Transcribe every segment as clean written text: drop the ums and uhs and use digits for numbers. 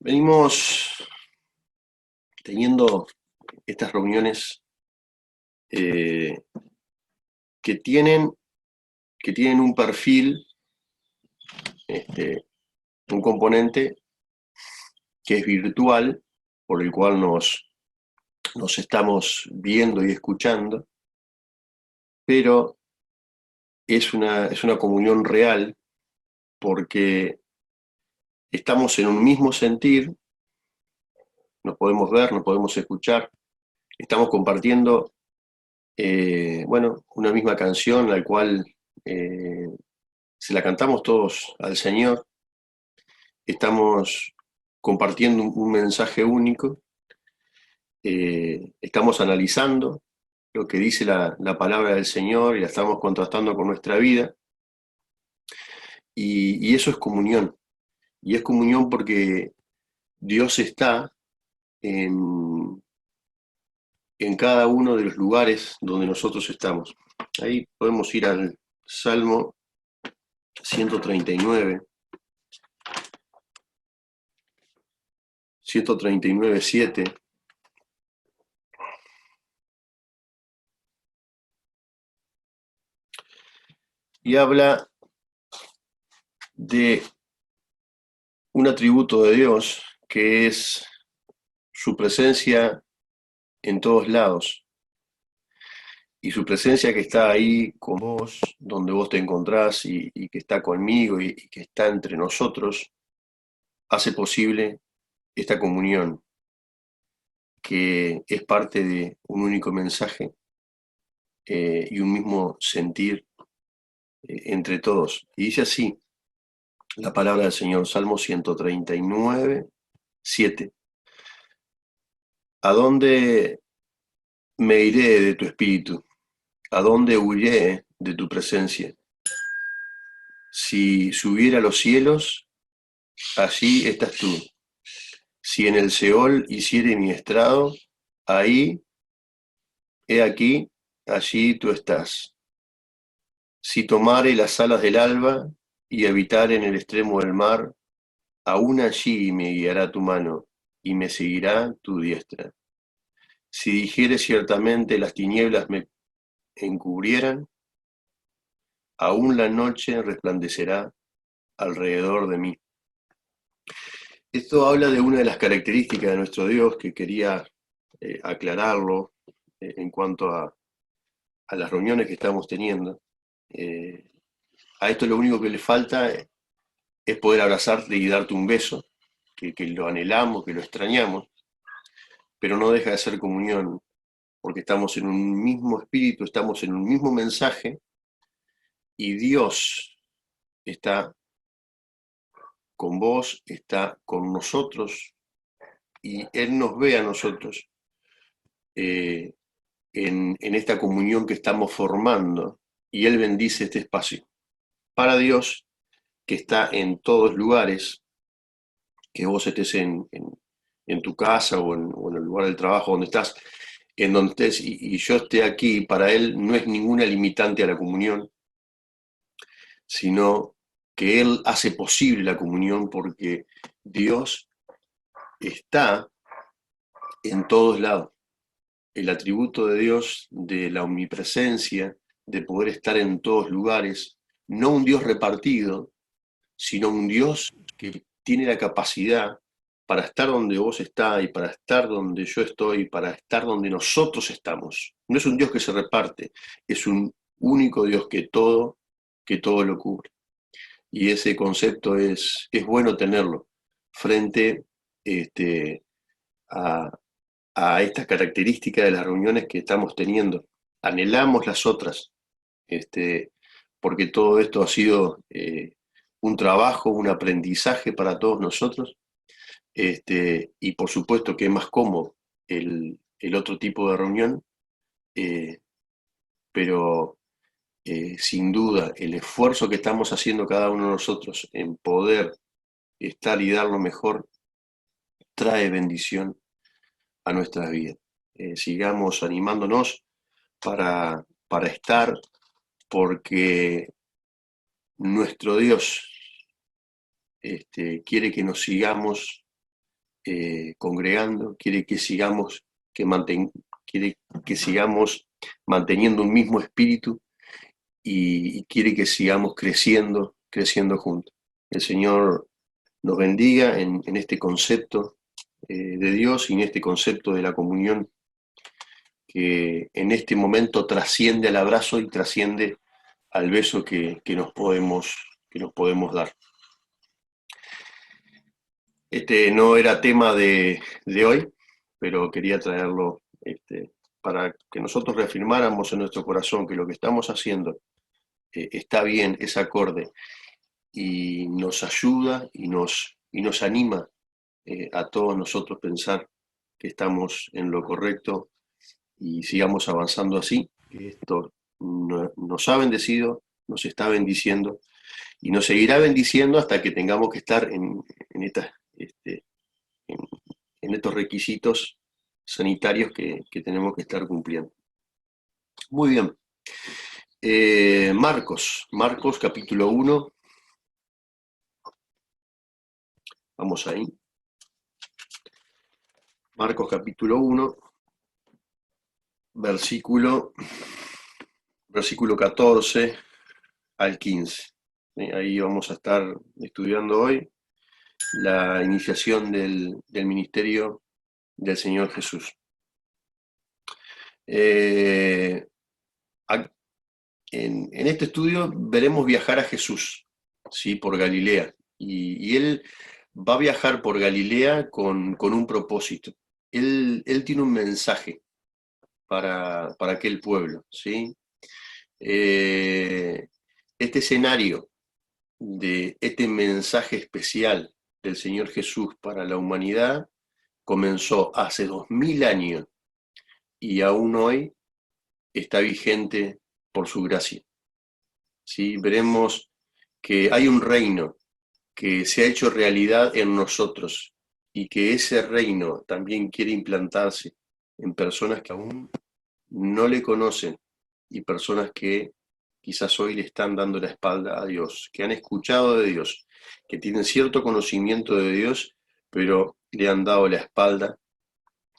Venimos teniendo estas reuniones eh, que tienen, que tienen un perfil, este, un componente que es virtual, por el cual nos estamos viendo y escuchando, pero es una comunión real porque estamos en un mismo sentir, nos podemos ver, nos podemos escuchar, estamos compartiendo, una misma canción, la cual eh, se la cantamos todos al Señor. Estamos compartiendo un mensaje único, estamos analizando lo que dice la palabra del Señor y la estamos contrastando con nuestra vida, y eso es comunión. Y es comunión porque Dios está en cada uno de los lugares donde nosotros estamos. Ahí podemos ir al Salmo 139, 139:7, y habla de un atributo de Dios que es su presencia en todos lados, y su presencia que está ahí con vos, donde vos te encontrás, y que está conmigo, y que está entre nosotros, hace posible esta comunión, que es parte de un único mensaje, y un mismo sentir, entre todos. Y dice así la palabra del Señor, Salmo 139:7: ¿A dónde me iré de tu espíritu? ¿A dónde huiré de tu presencia? Si subiera a los cielos, allí estás tú. Si en el Seol hiciere mi estrado, ahí, he aquí, allí tú estás. Si tomare las alas del alba y habitare en el extremo del mar, aún allí me guiará tu mano y me seguirá tu diestra. Si dijere ciertamente las tinieblas me encubrieran, aún la noche resplandecerá alrededor de mí. Esto habla de una de las características de nuestro Dios que quería aclararlo, en cuanto a las reuniones que estamos teniendo. Eh, a esto lo único que le falta es poder abrazarte y darte un beso, que lo anhelamos, que lo extrañamos, pero no deja de ser comunión, porque estamos en un mismo espíritu, estamos en un mismo mensaje, y Dios está con vos, está con nosotros, y Él nos ve a nosotros, eh, en esta comunión que estamos formando, y Él bendice este espacio. Para Dios, que está en todos lugares, que vos estés en tu casa, o en el lugar del trabajo donde estás, en donde estés, y yo esté aquí, para Él no es ninguna limitante a la comunión, sino que Él hace posible la comunión, porque Dios está en todos lados. El atributo de Dios, de la omnipresencia, de poder estar en todos lugares, no un Dios repartido, sino un Dios que tiene la capacidad para estar donde vos estás, y para estar donde yo estoy, para estar donde nosotros estamos. No es un Dios que se reparte, es un único Dios que todo lo cubre. Y ese concepto es bueno tenerlo frente, este, a, a estas características de las reuniones que estamos teniendo. Anhelamos las otras, este, porque todo esto ha sido, un trabajo, un aprendizaje para todos nosotros, y por supuesto que es más cómodo el otro tipo de reunión, eh, pero sin duda el esfuerzo que estamos haciendo cada uno de nosotros en poder estar y dar lo mejor trae bendición a nuestras vidas. Sigamos animándonos para estar, porque nuestro Dios, quiere que nos sigamos congregando, quiere que sigamos, quiere que sigamos manteniendo un mismo espíritu y quiere que sigamos creciendo juntos. El Señor nos bendiga en este concepto de Dios y en este concepto de la comunión que en este momento trasciende al abrazo y trasciende al beso que nos podemos dar. Este no era tema de hoy, pero quería traerlo para que nosotros reafirmáramos en nuestro corazón que lo que estamos haciendo está bien, es acorde y nos ayuda y nos anima a todos nosotros pensar que estamos en lo correcto y sigamos avanzando así, que esto nos ha bendecido, nos está bendiciendo y nos seguirá bendiciendo hasta que tengamos que estar en, en estos requisitos sanitarios que tenemos que estar cumpliendo. Muy bien. Marcos capítulo 1. Vamos ahí. Marcos capítulo 1, versículo 14 al 15. Ahí vamos a estar estudiando hoy la iniciación del ministerio del Señor Jesús. En este estudio veremos viajar a Jesús, ¿sí? Por Galilea. Y él va a viajar por Galilea con un propósito. Él tiene un mensaje para aquel pueblo, ¿sí? Este escenario de este mensaje especial del Señor Jesús para la humanidad comenzó hace 2000 años y aún hoy está vigente por su gracia. ¿Sí? Veremos que hay un reino que se ha hecho realidad en nosotros y que ese reino también quiere implantarse en personas que aún no le conocen y personas que quizás hoy le están dando la espalda a Dios, que han escuchado de Dios, que tienen cierto conocimiento de Dios, pero le han dado la espalda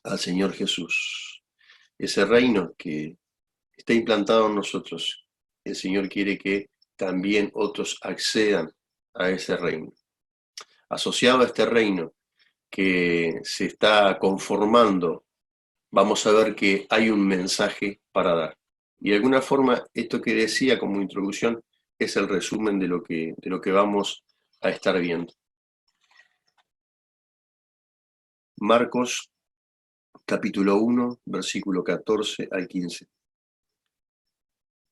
al Señor Jesús. Ese reino que está implantado en nosotros, el Señor quiere que también otros accedan a ese reino. Asociado a este reino que se está conformando, vamos a ver que hay un mensaje para dar. Y de alguna forma, esto que decía como introducción es el resumen de lo que vamos a estar viendo. Marcos capítulo 1, versículo 14 al 15.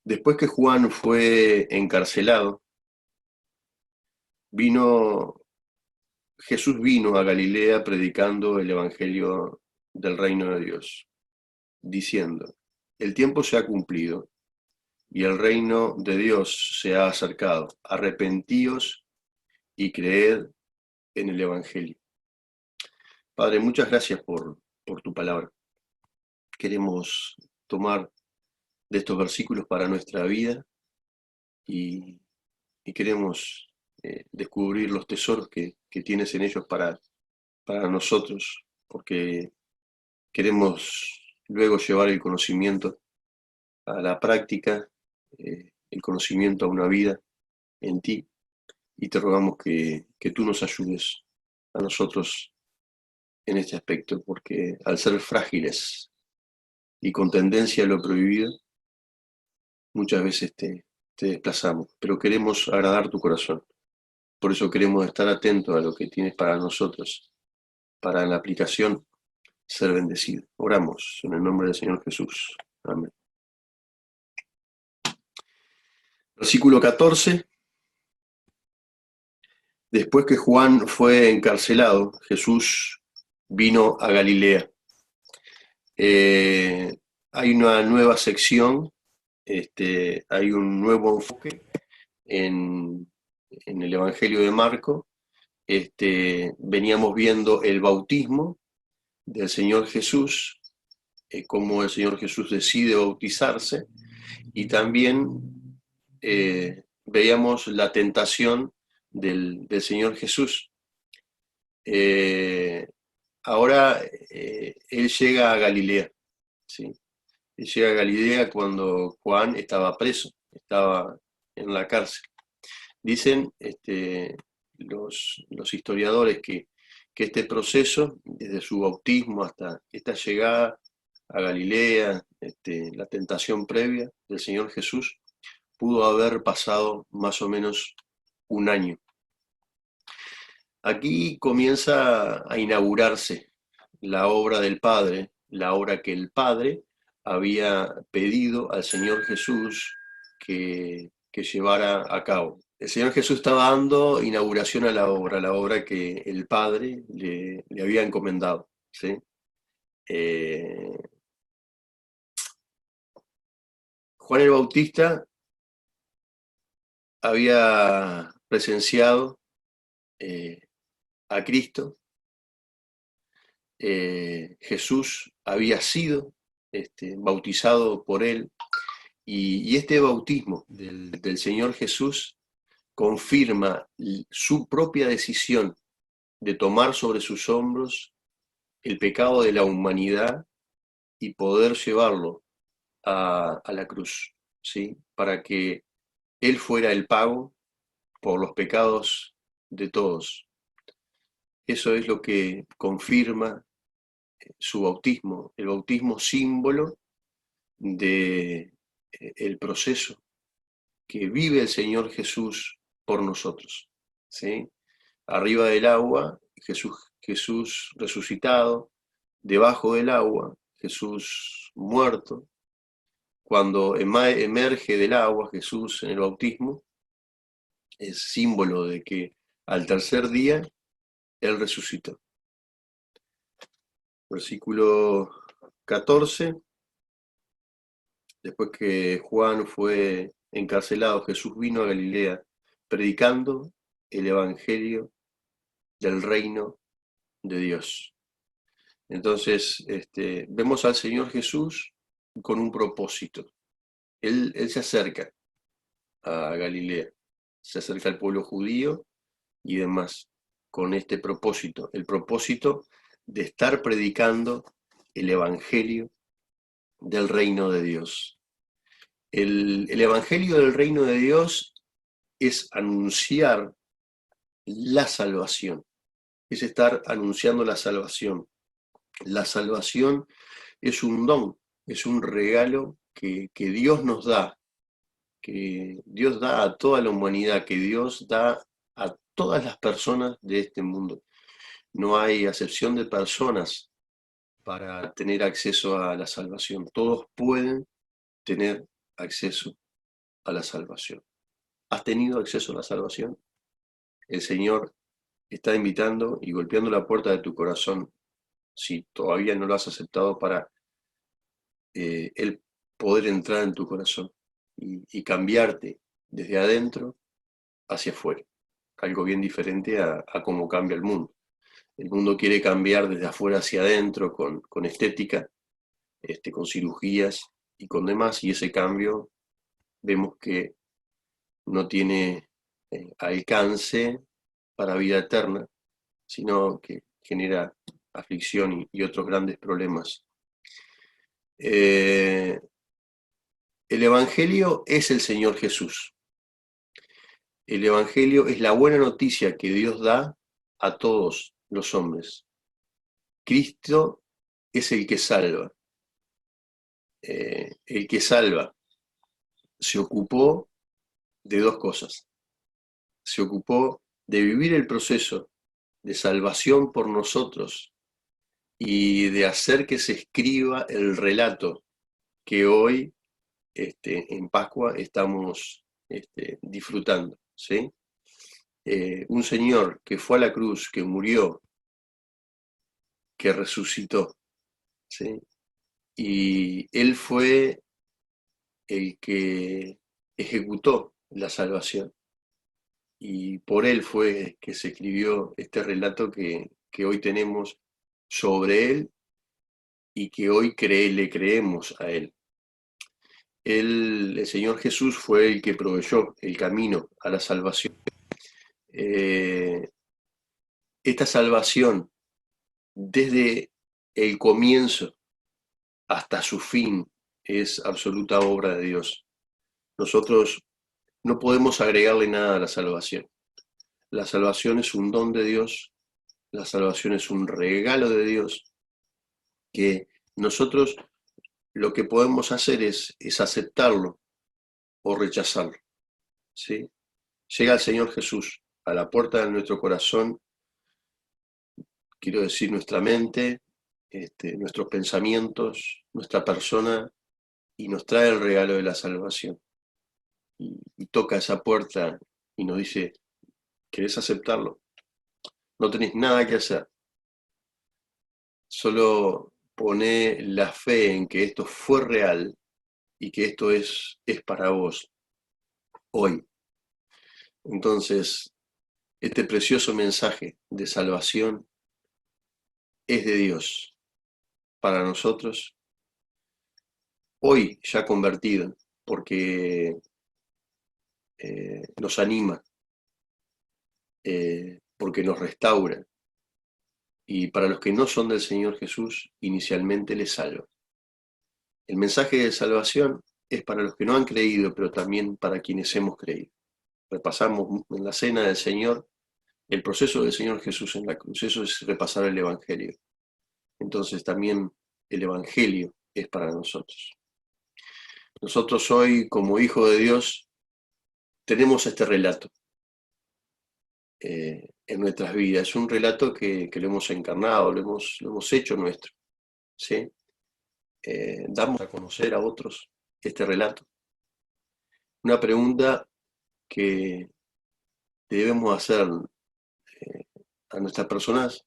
Después que Juan fue encarcelado, Jesús vino a Galilea predicando el evangelio del reino de Dios, diciendo: el tiempo se ha cumplido y el reino de Dios se ha acercado. Arrepentíos y creed en el evangelio. Padre, muchas gracias por tu palabra. Queremos tomar de estos versículos para nuestra vida y queremos descubrir los tesoros que tienes en ellos para nosotros, porque queremos luego llevar el conocimiento a la práctica, el conocimiento a una vida en ti, y te rogamos que tú nos ayudes a nosotros en este aspecto, porque al ser frágiles y con tendencia a lo prohibido, muchas veces te desplazamos, pero queremos agradar tu corazón. Por eso queremos estar atentos a lo que tienes para nosotros, para en la aplicación ser bendecido. Oramos en el nombre del Señor Jesús. Amén. Versículo 14. Después que Juan fue encarcelado, Jesús vino a Galilea. Hay una nueva sección, hay un nuevo enfoque en el Evangelio de Marco. Veníamos viendo el bautismo del Señor Jesús, cómo el Señor Jesús decide bautizarse, y también veíamos la tentación del Señor Jesús. ahora él llega a Galilea, ¿sí? Él llega a Galilea cuando Juan estaba preso, estaba en la cárcel. Dicen los historiadores que este proceso, desde su bautismo hasta esta llegada a Galilea, la tentación previa del Señor Jesús, pudo haber pasado más o menos un año. Aquí comienza a inaugurarse la obra del Padre, la obra que el Padre había pedido al Señor Jesús que llevara a cabo. El Señor Jesús estaba dando inauguración a la obra que el Padre le había encomendado, ¿sí? Juan el Bautista había presenciado a Cristo. Jesús había sido bautizado por él, y este bautismo del Señor Jesús confirma su propia decisión de tomar sobre sus hombros el pecado de la humanidad y poder llevarlo a la cruz, ¿sí? Para que Él fuera el pago por los pecados de todos. Eso es lo que confirma su bautismo, el bautismo símbolo de el proceso que vive el Señor Jesús por nosotros, ¿sí? Arriba del agua, Jesús resucitado, debajo del agua, Jesús muerto. Cuando emerge del agua Jesús en el bautismo, es símbolo de que al tercer día Él resucitó. Versículo 14. Después que Juan fue encarcelado, Jesús vino a Galilea predicando el Evangelio del reino de Dios. Entonces, vemos al Señor Jesús con un propósito. Él se acerca a Galilea, se acerca al pueblo judío y demás, con este propósito, el propósito de estar predicando el Evangelio del reino de Dios. El Evangelio del reino de Dios es anunciar la salvación, es estar anunciando la salvación. La salvación es un don, es un regalo que Dios nos da, que Dios da a toda la humanidad, que Dios da a todas las personas de este mundo. No hay acepción de personas para tener acceso a la salvación. Todos pueden tener acceso a la salvación. ¿Has tenido acceso a la salvación? El Señor está invitando y golpeando la puerta de tu corazón, si todavía no lo has aceptado, para Él poder entrar en tu corazón y cambiarte desde adentro hacia afuera. Algo bien diferente a cómo cambia el mundo. El mundo quiere cambiar desde afuera hacia adentro con estética, con cirugías y con demás, y ese cambio vemos que no tiene alcance para vida eterna, sino que genera aflicción y otros grandes problemas. El Evangelio es el Señor Jesús. El Evangelio es la buena noticia que Dios da a todos los hombres. Cristo es el que salva. El que salva se ocupó de dos cosas. Se ocupó de vivir el proceso de salvación por nosotros y de hacer que se escriba el relato que hoy en Pascua estamos disfrutando, ¿sí? Un Señor que fue a la cruz, que murió, que resucitó, ¿sí? Y Él fue el que ejecutó la salvación. Y por Él fue que se escribió este relato que hoy tenemos sobre Él y que hoy le creemos a Él. El Señor Jesús fue el que proveyó el camino a la salvación. Esta salvación desde el comienzo hasta su fin es absoluta obra de Dios. Nosotros no podemos agregarle nada a la salvación. La salvación es un don de Dios, la salvación es un regalo de Dios, que nosotros lo que podemos hacer es aceptarlo o rechazarlo, ¿sí? Llega el Señor Jesús a la puerta de nuestro corazón, quiero decir nuestra mente, nuestros pensamientos, nuestra persona, y nos trae el regalo de la salvación. Y toca esa puerta y nos dice, ¿querés aceptarlo? No tenés nada que hacer. Solo poné la fe en que esto fue real y que esto es para vos hoy. Entonces, este precioso mensaje de salvación es de Dios para nosotros, hoy ya convertido, porque nos anima, porque nos restaura, y para los que no son del Señor Jesús, inicialmente les salva. El mensaje de salvación es para los que no han creído, pero también para quienes hemos creído. Repasamos en la cena del Señor el proceso del Señor Jesús en la cruz. Eso es repasar el Evangelio. Entonces también el Evangelio es para nosotros. Nosotros hoy, como hijos de Dios, tenemos este relato en nuestras vidas. Es un relato que lo hemos encarnado, lo hemos hecho nuestro, ¿sí? Damos a conocer a otros este relato. Una pregunta que debemos hacer a nuestras personas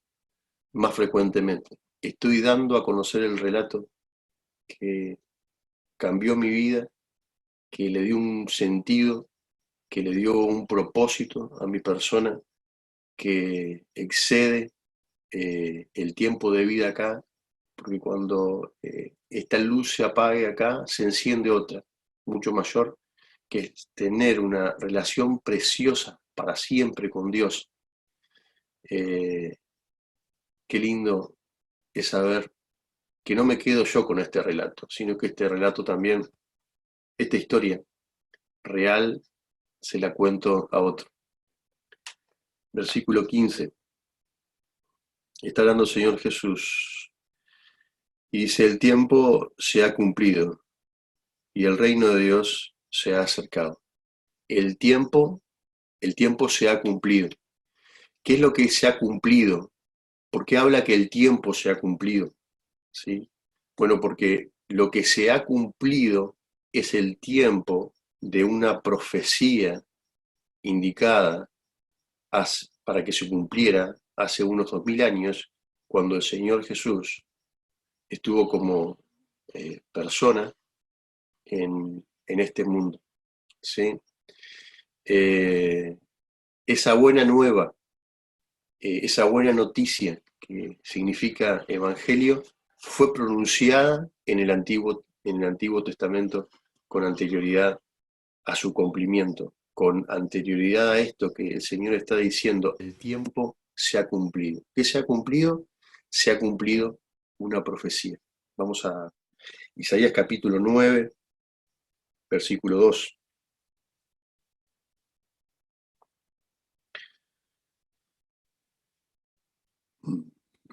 más frecuentemente. ¿Estoy dando a conocer el relato que cambió mi vida, que le dio un sentido, que le dio un propósito a mi persona, que excede el tiempo de vida acá? Porque cuando esta luz se apague acá, se enciende otra, mucho mayor, que es tener una relación preciosa para siempre con Dios. Qué lindo es saber que no me quedo yo con este relato, sino que este relato también, esta historia real, se la cuento a otro. Versículo 15. Está hablando el Señor Jesús y dice, el tiempo se ha cumplido y el reino de Dios se ha acercado. El tiempo se ha cumplido. ¿Qué es lo que se ha cumplido? ¿Por qué habla que el tiempo se ha cumplido? ¿Sí? Bueno, porque lo que se ha cumplido es el tiempo de una profecía indicada para que se cumpliera hace unos 2000 años, cuando el Señor Jesús estuvo como persona en este mundo, ¿sí? Esa buena nueva, esa buena noticia que significa evangelio, fue pronunciada en el Antiguo Testamento con anterioridad a su cumplimiento, con anterioridad a esto que el Señor está diciendo, el tiempo se ha cumplido. ¿Qué se ha cumplido? Se ha cumplido una profecía. Vamos a Isaías capítulo 9, versículo 2.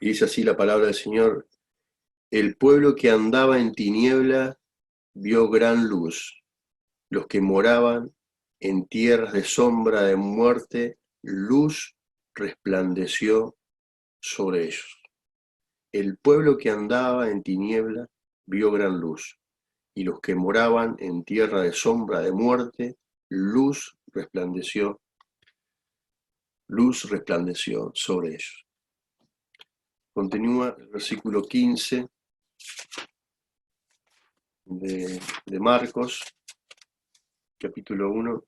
Y dice así la palabra del Señor: el pueblo que andaba en tiniebla vio gran luz, los que moraban en tierras de sombra de muerte, luz resplandeció sobre ellos. El pueblo que andaba en tiniebla vio gran luz, y los que moraban en tierra de sombra de muerte, luz resplandeció sobre ellos. Continúa el versículo 15 de Marcos, capítulo 1,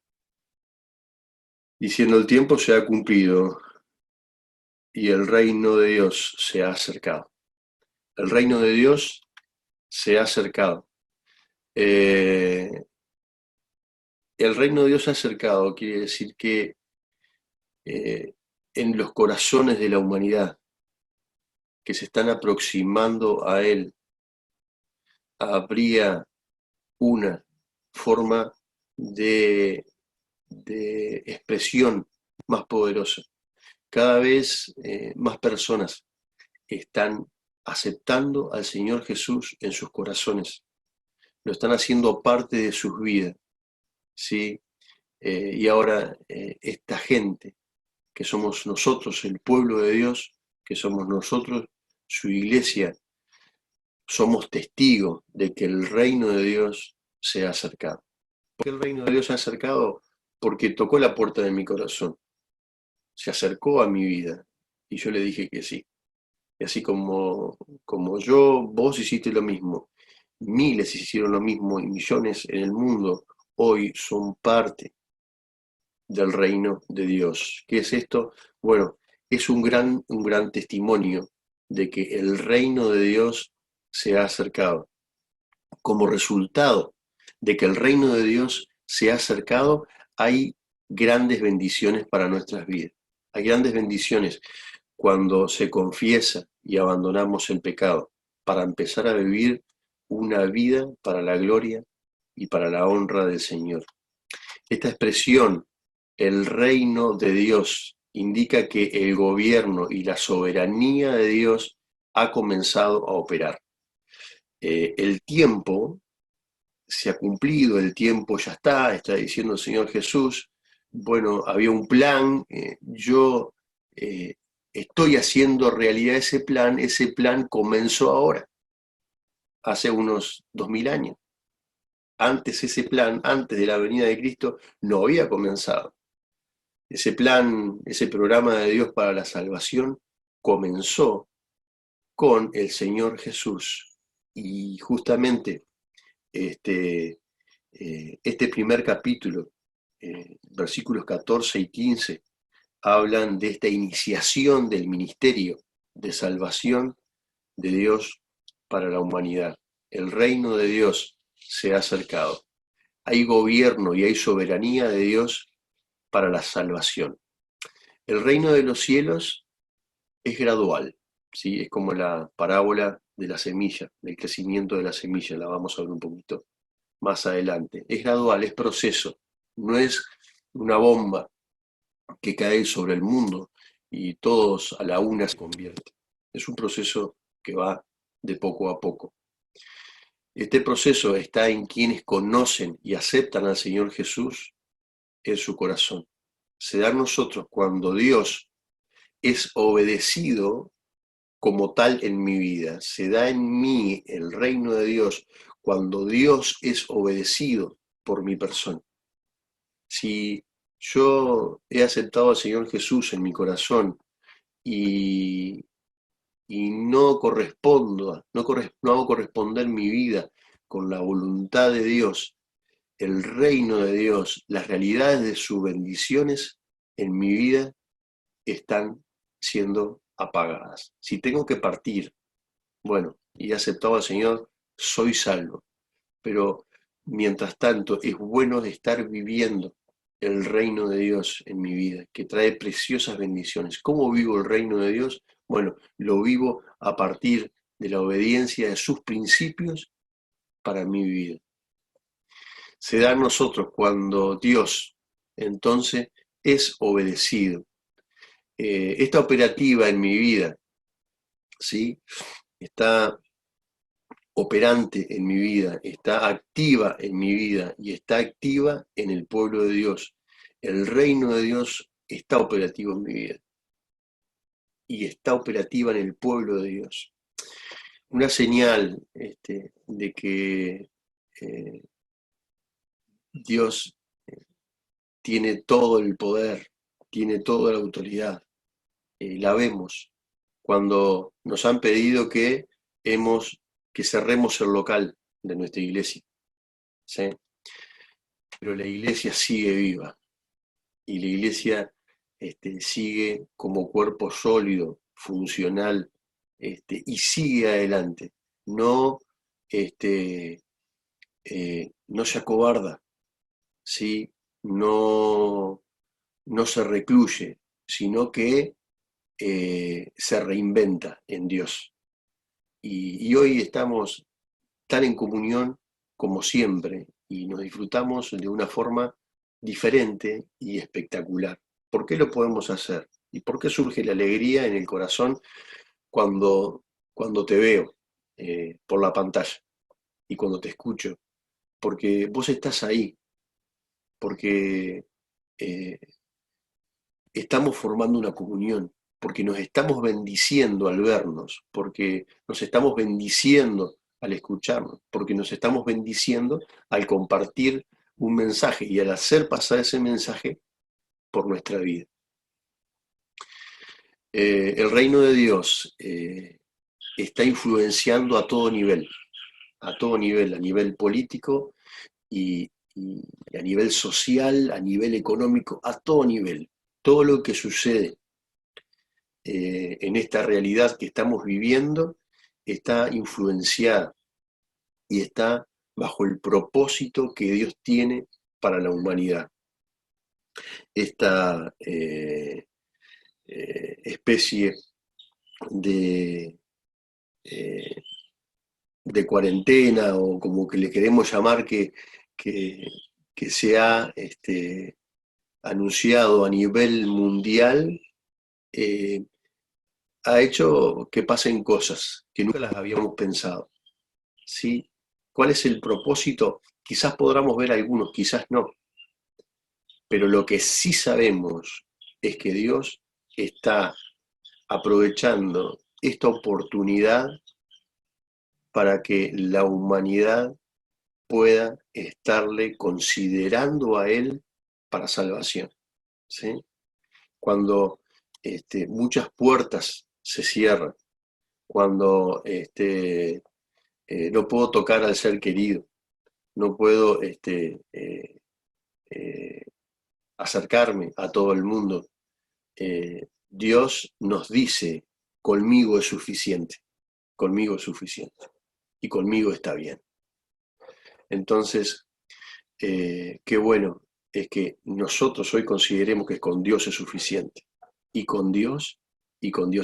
diciendo: el tiempo se ha cumplido y el reino de Dios se ha acercado. El reino de Dios se ha acercado. El reino de Dios se ha acercado quiere decir que en los corazones de la humanidad, que se están aproximando a Él, habría una forma de, de expresión más poderosa. Cada vez más personas están aceptando al Señor Jesús en sus corazones, lo están haciendo parte de sus vidas, ¿sí? Y ahora esta gente, que somos nosotros, el pueblo de Dios, que somos nosotros, su iglesia, somos testigos de que el reino de Dios se ha acercado. ¿Por qué el reino de Dios se ha acercado? Porque tocó la puerta de mi corazón, se acercó a mi vida y yo le dije que sí. Y así como yo, vos hiciste lo mismo, miles hicieron lo mismo y millones en el mundo hoy son parte del reino de Dios. ¿Qué es esto? Bueno, es un gran testimonio de que el reino de Dios se ha acercado. Como resultado de que el reino de Dios se ha acercado, hay grandes bendiciones para nuestras vidas. Hay grandes bendiciones cuando se confiesa y abandonamos el pecado para empezar a vivir una vida para la gloria y para la honra del Señor. Esta expresión, el reino de Dios, indica que el gobierno y la soberanía de Dios ha comenzado a operar. El tiempo se ha cumplido, el tiempo ya está diciendo el Señor Jesús. Bueno, había un plan, yo eh, estoy haciendo realidad ese plan comenzó ahora, hace unos 2000 años. Antes ese plan, antes de la venida de Cristo, no había comenzado. Ese plan, ese programa de Dios para la salvación comenzó con el Señor Jesús. Y justamente este primer capítulo, versículos 14 y 15, hablan de esta iniciación del ministerio de salvación de Dios para la humanidad. El reino de Dios se ha acercado. Hay gobierno y hay soberanía de Dios para la salvación. El reino de los cielos es gradual, ¿sí? Es como la parábola de la semilla, del crecimiento de la semilla, la vamos a ver un poquito más adelante. Es gradual, es proceso, no es una bomba que cae sobre el mundo y todos a la una se convierten. Es un proceso que va de poco a poco. Este proceso está en quienes conocen y aceptan al Señor Jesús en su corazón. Se da en nosotros cuando Dios es obedecido como tal en mi vida. Se da en mí el reino de Dios cuando Dios es obedecido por mi persona. Si yo he aceptado al Señor Jesús en mi corazón y, y no correspondo, no hago corresponder mi vida con la voluntad de Dios, el reino de Dios, las realidades de sus bendiciones en mi vida están siendo apagadas. Si tengo que partir, bueno, y he aceptado al Señor, soy salvo. Pero mientras tanto es bueno estar viviendo el reino de Dios en mi vida, que trae preciosas bendiciones. ¿Cómo vivo el reino de Dios? Bueno, lo vivo a partir de la obediencia de sus principios para mi vida. Se da a nosotros cuando Dios entonces es obedecido. Esta operativa en mi vida, ¿sí? Está operante en mi vida, está activa en mi vida y está activa en el pueblo de Dios. El reino de Dios está operativo en mi vida y está operativa en el pueblo de Dios. Una señal de que eh, Dios tiene todo el poder, tiene toda la autoridad. La vemos cuando nos han pedido que cerremos el local de nuestra iglesia, ¿sí? Pero la iglesia sigue viva y la iglesia sigue como cuerpo sólido, funcional, y sigue adelante. No, no se acobarda, ¿sí? No, no se recluye, sino que se reinventa en Dios. Y hoy estamos tan en comunión como siempre y nos disfrutamos de una forma diferente y espectacular. ¿Por qué lo podemos hacer? ¿Y por qué surge la alegría en el corazón cuando te veo por la pantalla y cuando te escucho? Porque vos estás ahí, porque eh, estamos formando una comunión, porque nos estamos bendiciendo al vernos, porque nos estamos bendiciendo al escucharnos, porque nos estamos bendiciendo al compartir un mensaje y al hacer pasar ese mensaje por nuestra vida. El reino de Dios está influenciando a nivel político y a nivel social, a nivel económico, a todo nivel. Todo lo que sucede en esta realidad que estamos viviendo está influenciada y está bajo el propósito que Dios tiene para la humanidad. Esta especie de, eh, de cuarentena o como que le queremos llamar que se ha anunciado a nivel mundial, eh, ha hecho que pasen cosas que nunca las habíamos pensado. ¿Sí? ¿Cuál es el propósito? Quizás podamos ver algunos, quizás no, pero lo que sí sabemos es que Dios está aprovechando esta oportunidad para que la humanidad pueda estarle considerando a Él para salvación. ¿Sí? Cuando muchas puertas se cierran, cuando no puedo tocar al ser querido, no puedo eh, acercarme a todo el mundo. Dios nos dice, conmigo es suficiente y conmigo está bien. Entonces, qué bueno es que nosotros hoy consideremos que con Dios es suficiente y con Dios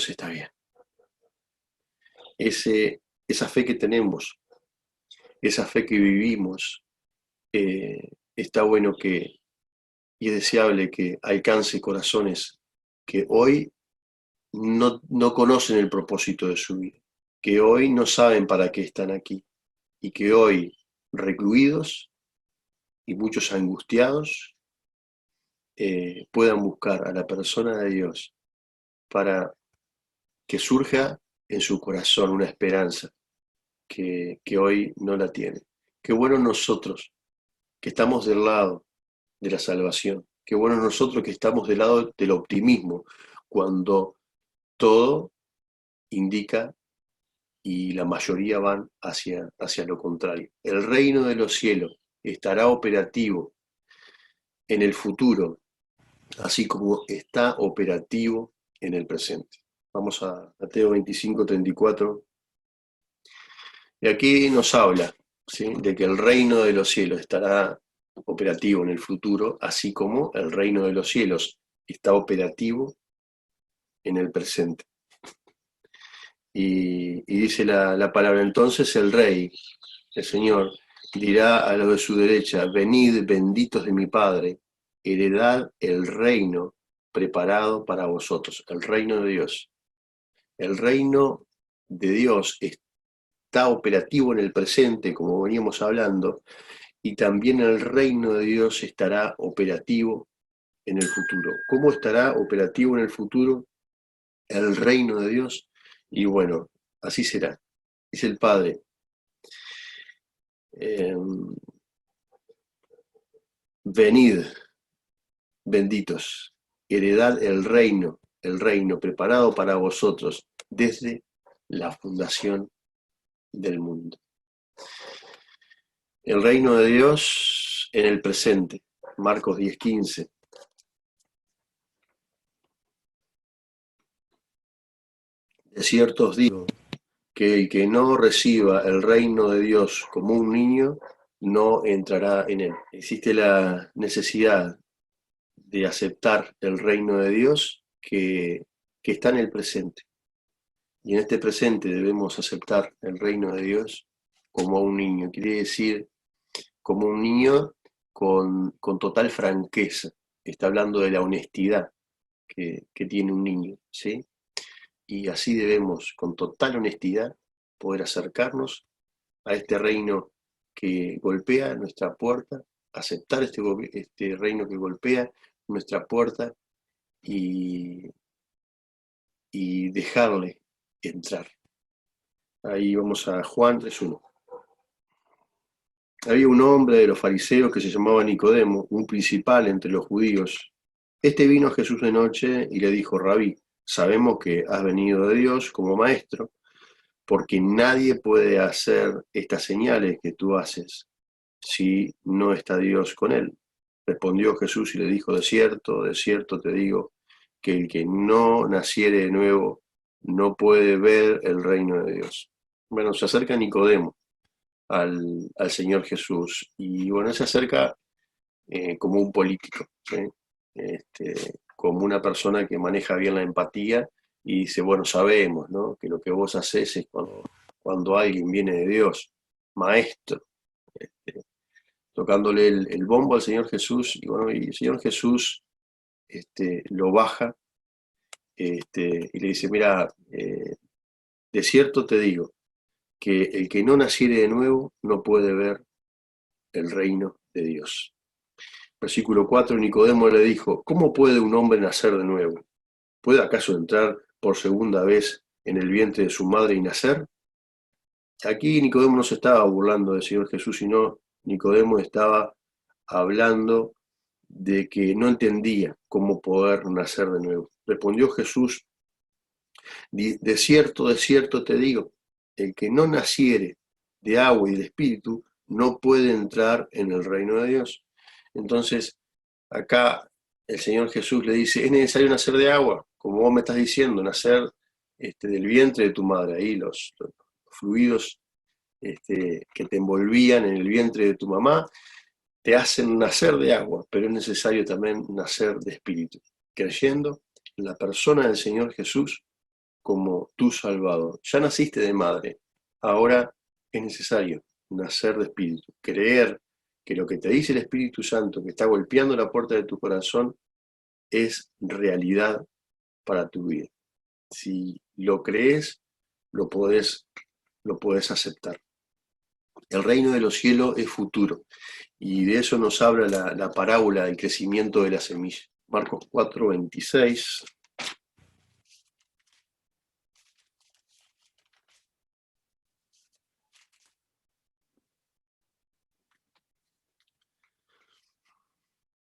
está bien. Esa fe que tenemos, esa fe que vivimos, está bueno y es deseable que alcance corazones que hoy no conocen el propósito de su vida, que hoy no saben para qué están aquí y que hoy, recluidos y muchos angustiados, puedan buscar a la persona de Dios para que surja en su corazón una esperanza que hoy no la tiene. Qué bueno nosotros que estamos del lado de la salvación, qué bueno nosotros que estamos del lado del optimismo, cuando todo indica y la mayoría van hacia lo contrario. El reino de los cielos estará operativo en el futuro, así como está operativo en el presente. Vamos a Mateo 25:34. Y aquí nos habla, ¿sí?, de que el reino de los cielos estará operativo en el futuro, así como el reino de los cielos está operativo en el presente. Y dice la palabra, entonces el rey, el Señor, dirá a los de su derecha, venid benditos de mi Padre, heredad el reino preparado para vosotros, el reino de Dios. El reino de Dios está operativo en el presente, como veníamos hablando, y también el reino de Dios estará operativo en el futuro. ¿Cómo estará operativo en el futuro el reino de Dios? Y bueno, así será. Dice el Padre, venid, benditos, heredad el reino preparado para vosotros desde la fundación del mundo. El reino de Dios en el presente, Marcos 10:15. De cierto os digo que el que no reciba el reino de Dios como un niño, no entrará en él. Existe la necesidad de aceptar el reino de Dios que que está en el presente. Y en este presente debemos aceptar el reino de Dios como a un niño. Quiere decir, como un niño con total franqueza. Está hablando de la honestidad que tiene un niño, ¿sí? Y así debemos, con total honestidad, poder acercarnos a este reino que golpea nuestra puerta, aceptar este reino que golpea nuestra puerta y, y dejarle entrar. Ahí vamos a Juan 3:1. Había un hombre de los fariseos que se llamaba Nicodemo, un principal entre los judíos. Este vino a Jesús de noche y le dijo: Rabí, sabemos que has venido de Dios como maestro, porque nadie puede hacer estas señales que tú haces si no está Dios con él. Respondió Jesús y le dijo: de cierto te digo, que el que no naciere de nuevo no puede ver el reino de Dios. Bueno, se acerca Nicodemo al Señor Jesús y bueno, se acerca como un político, ¿sí? Como una persona que maneja bien la empatía y dice, bueno, sabemos, ¿no?, que lo que vos haces es cuando alguien viene de Dios, maestro, tocándole el bombo al Señor Jesús, y bueno, y el Señor Jesús lo baja y le dice, mira, de cierto te digo, que el que no naciere de nuevo no puede ver el reino de Dios. Versículo 4, Nicodemo le dijo, ¿cómo puede un hombre nacer de nuevo? ¿Puede acaso entrar por segunda vez en el vientre de su madre y nacer? Aquí Nicodemo no se estaba burlando del Señor Jesús, sino Nicodemo estaba hablando de que no entendía cómo poder nacer de nuevo. Respondió Jesús, de cierto te digo, el que no naciere de agua y de espíritu no puede entrar en el reino de Dios. Entonces, acá el Señor Jesús le dice, es necesario nacer de agua, como vos me estás diciendo, nacer del vientre de tu madre, ahí los fluidos que te envolvían en el vientre de tu mamá, te hacen nacer de agua, pero es necesario también nacer de espíritu, creyendo en la persona del Señor Jesús como tu Salvador. Ya naciste de madre, ahora es necesario nacer de espíritu, creer que lo que te dice el Espíritu Santo, que está golpeando la puerta de tu corazón, es realidad para tu vida. Si lo crees, lo podés aceptar. El reino de los cielos es futuro, y de eso nos habla la parábola del crecimiento de la semilla. Marcos 4:26.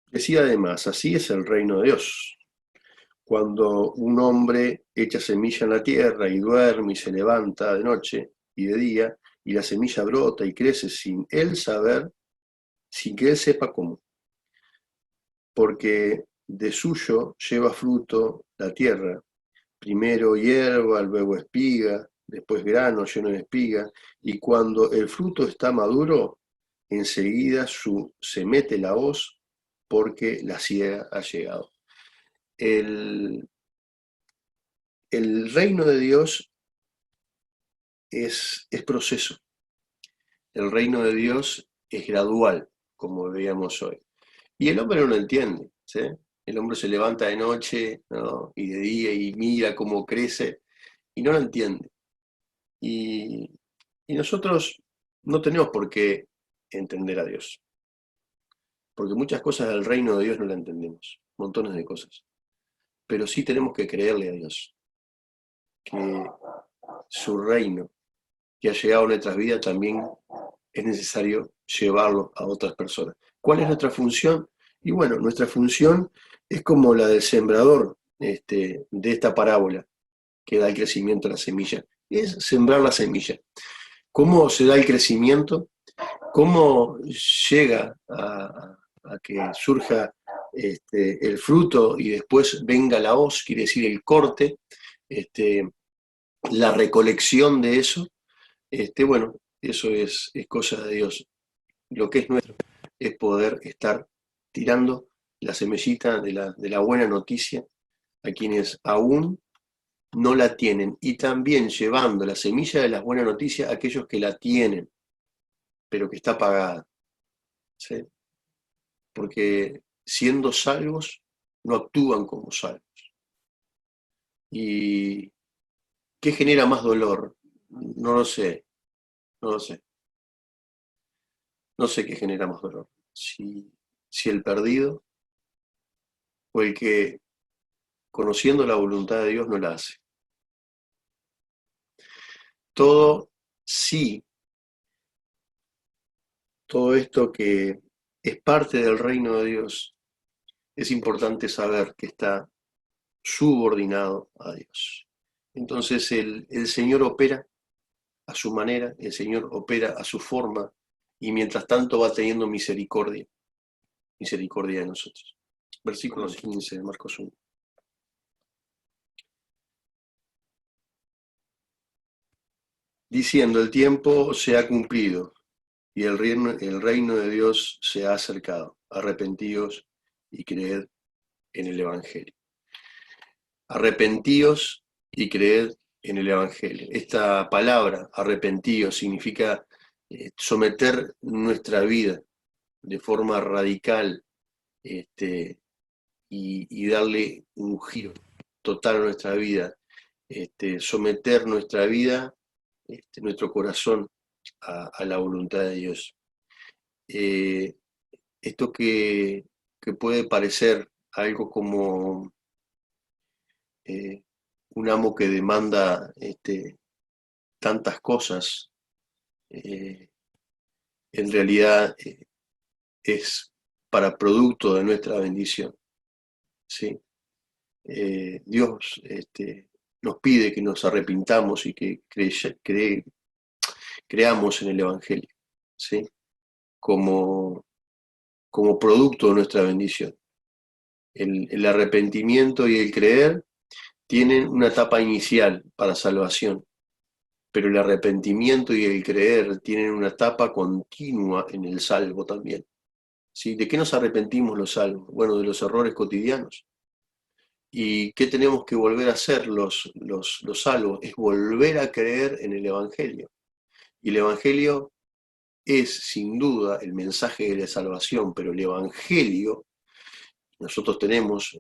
Decía además, así es el reino de Dios. Cuando un hombre echa semilla en la tierra y duerme y se levanta de noche y de día, y la semilla brota y crece sin él saber, sin que él sepa cómo. Porque de suyo lleva fruto la tierra, primero hierba, luego espiga, después grano lleno de espiga, y cuando el fruto está maduro, enseguida se mete la hoz porque la siega ha llegado. El reino de Dios es proceso. El reino de Dios es gradual, como veíamos hoy. Y el hombre no lo entiende, ¿sí? El hombre se levanta de noche, ¿no?, y de día y mira cómo crece y no lo entiende. Y nosotros no tenemos por qué entender a Dios, porque muchas cosas del reino de Dios no la entendemos, montones de cosas. Pero sí tenemos que creerle a Dios, que su reino que ha llegado a nuestras vidas también es necesario llevarlo a otras personas. ¿Cuál es nuestra función? Y bueno, nuestra función es como la del sembrador de esta parábola que da el crecimiento a la semilla. Es sembrar la semilla. ¿Cómo se da el crecimiento? ¿Cómo llega a que surja el fruto y después venga la hoz, quiere decir el corte, la recolección de eso? Bueno, eso es cosa de Dios. Lo que es nuestro es poder estar tirando la semillita de la buena noticia a quienes aún no la tienen, y también llevando la semilla de las buenas noticias a aquellos que la tienen, pero que está apagada, ¿sí? Porque siendo salvos, no actúan como salvos. ¿Y qué genera más dolor? No lo sé, no lo sé. No sé qué genera más dolor. Si el perdido o el que, conociendo la voluntad de Dios, no la hace. Todo sí, todo esto que es parte del reino de Dios, es importante saber que está subordinado a Dios. Entonces el Señor opera a su manera, el Señor opera a su forma, y mientras tanto va teniendo misericordia, misericordia de nosotros. Versículo 15 de Marcos 1. Diciendo, el tiempo se ha cumplido y el reino de Dios se ha acercado. Arrepentíos y creed en el Evangelio. Arrepentíos y creed en el Evangelio. Esta palabra, arrepentíos, significa someter nuestra vida de forma radical, y darle un giro total a nuestra vida, someter nuestra vida, nuestro corazón a la voluntad de Dios. Eh, Esto que puede parecer algo como eh, un amo que demanda tantas cosas, eh, en realidad es para producto de nuestra bendición, ¿sí? Dios nos pide que nos arrepintamos y que creamos en el Evangelio, ¿sí? Como, como producto de nuestra bendición. El arrepentimiento y el creer tienen una etapa inicial para salvación, pero el arrepentimiento y el creer tienen una etapa continua en el salvo también, ¿sí? ¿De qué nos arrepentimos los salvos? Bueno, de los errores cotidianos. ¿Y qué tenemos que volver a hacer los salvos? Es volver a creer en el Evangelio. Y el Evangelio es sin duda el mensaje de la salvación, pero el Evangelio, nosotros tenemos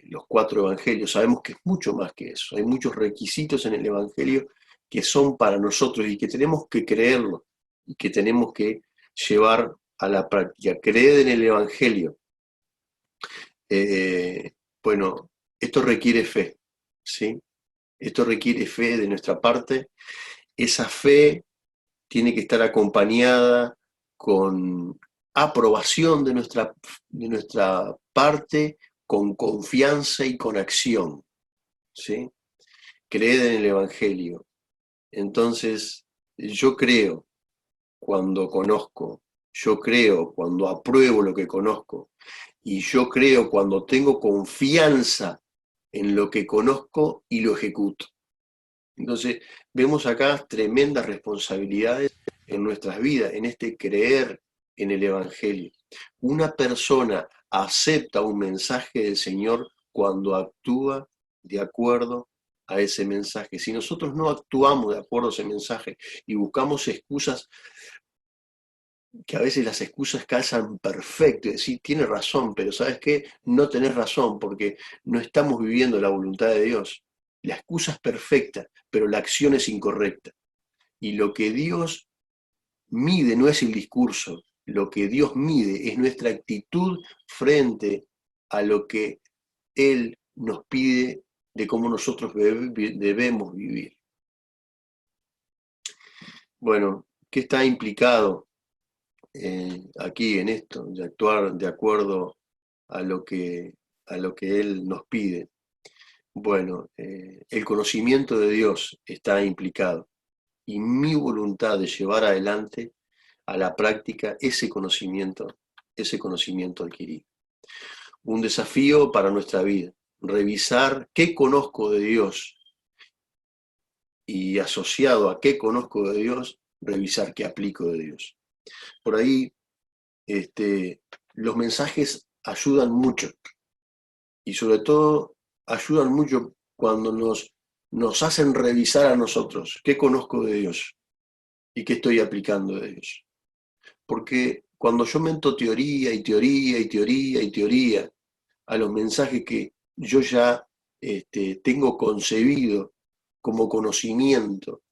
los 4 evangelios, sabemos que es mucho más que eso. Hay muchos requisitos en el Evangelio que son para nosotros y que tenemos que creerlo y que tenemos que llevar a la práctica. Creed en el Evangelio. Eh, bueno, esto requiere fe, ¿sí? Esto requiere fe de nuestra parte. Esa fe tiene que estar acompañada con aprobación de nuestra parte, con confianza y con acción, ¿sí? Creed en el Evangelio. Entonces, yo creo cuando conozco, yo creo cuando apruebo lo que conozco, y yo creo cuando tengo confianza en lo que conozco y lo ejecuto. Entonces, vemos acá tremendas responsabilidades en nuestras vidas, en este creer en el Evangelio. Una persona acepta un mensaje del Señor cuando actúa de acuerdo a ese mensaje. Si nosotros no actuamos de acuerdo a ese mensaje y buscamos excusas, que a veces las excusas calzan perfecto, y decir, tiene razón, pero ¿sabes qué? No tenés razón, porque no estamos viviendo la voluntad de Dios. La excusa es perfecta, pero la acción es incorrecta. Y lo que Dios mide no es el discurso, lo que Dios mide es nuestra actitud frente a lo que Él nos pide de cómo nosotros debemos vivir. Bueno, ¿qué está implicado aquí en esto, de actuar de acuerdo a lo que, a lo que Él nos pide? Bueno, el conocimiento de Dios está implicado y mi voluntad de llevar adelante a la práctica ese conocimiento adquirido. Un desafío para nuestra vida, revisar qué conozco de Dios y asociado a qué conozco de Dios, revisar qué aplico de Dios. Por ahí, los mensajes ayudan mucho y sobre todo ayudan mucho cuando nos hacen revisar a nosotros qué conozco de Dios y qué estoy aplicando de Dios. Porque cuando yo meto teoría y teoría y teoría y teoría a los mensajes que yo ya tengo concebido como conocimiento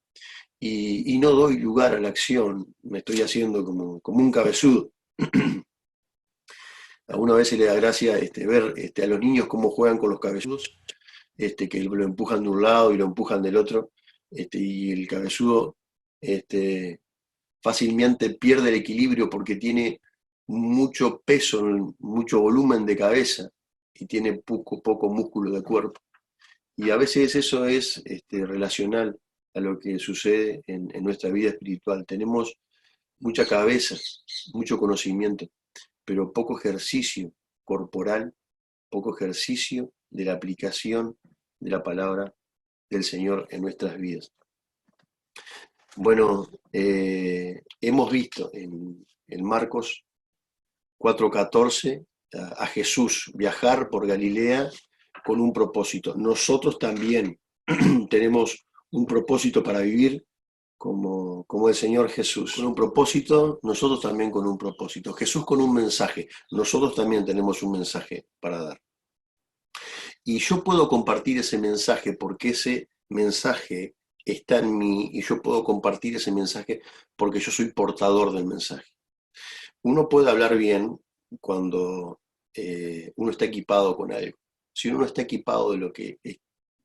y no doy lugar a la acción, me estoy haciendo como un cabezudo. A uno a veces le da gracia ver a los niños cómo juegan con los cabezudos, que lo empujan de un lado y lo empujan del otro, y el cabezudo este, fácilmente pierde el equilibrio porque tiene mucho peso, mucho volumen de cabeza y tiene poco músculo de cuerpo. Y a veces eso es relacional a lo que sucede en nuestra vida espiritual. Tenemos mucha cabeza, mucho conocimiento, pero poco ejercicio corporal, poco ejercicio de la aplicación de la palabra del Señor en nuestras vidas. Bueno, hemos visto en Marcos 4:14 a Jesús viajar por Galilea con un propósito. Nosotros también tenemos un propósito para vivir como el Señor Jesús. Con un propósito, nosotros también con un propósito. Jesús con un mensaje, nosotros también tenemos un mensaje para dar. Y yo puedo compartir ese mensaje porque ese mensaje está en mí y yo puedo compartir ese mensaje porque yo soy portador del mensaje. Uno puede hablar bien cuando uno está equipado con algo. Si uno no está equipado de lo que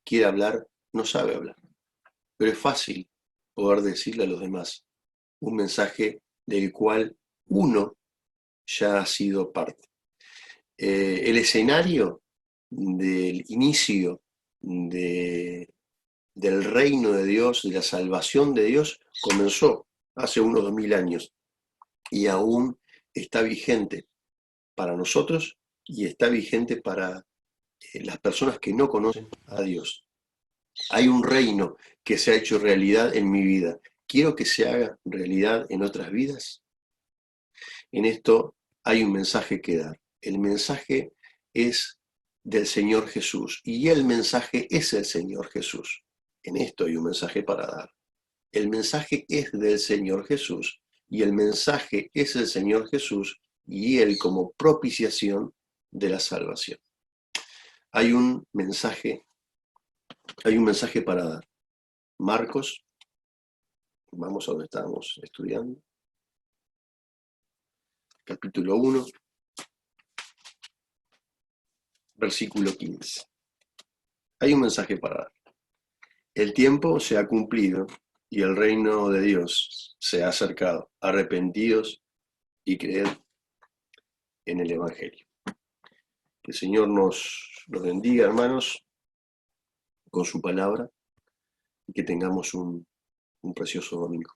quiere hablar, no sabe hablar. Pero es fácil poder decirle a los demás un mensaje del cual uno ya ha sido parte. El escenario del inicio del reino de Dios, de la salvación de Dios, comenzó hace unos 2000 años y aún está vigente para nosotros y está vigente para las personas que no conocen a Dios. Hay un reino que se ha hecho realidad en mi vida. ¿Quiero que se haga realidad en otras vidas? En esto hay un mensaje que dar. El mensaje es del Señor Jesús y el mensaje es el Señor Jesús. En esto hay un mensaje para dar. El mensaje es del Señor Jesús y el mensaje es el Señor Jesús y Él como propiciación de la salvación. Hay un mensaje para dar. Marcos, vamos a donde estábamos estudiando, capítulo 1, versículo 15. Hay un mensaje para dar. El tiempo se ha cumplido y el reino de Dios se ha acercado. Arrepentidos y creed en el Evangelio. Que el Señor nos bendiga, hermanos, con su palabra y que tengamos un precioso domingo.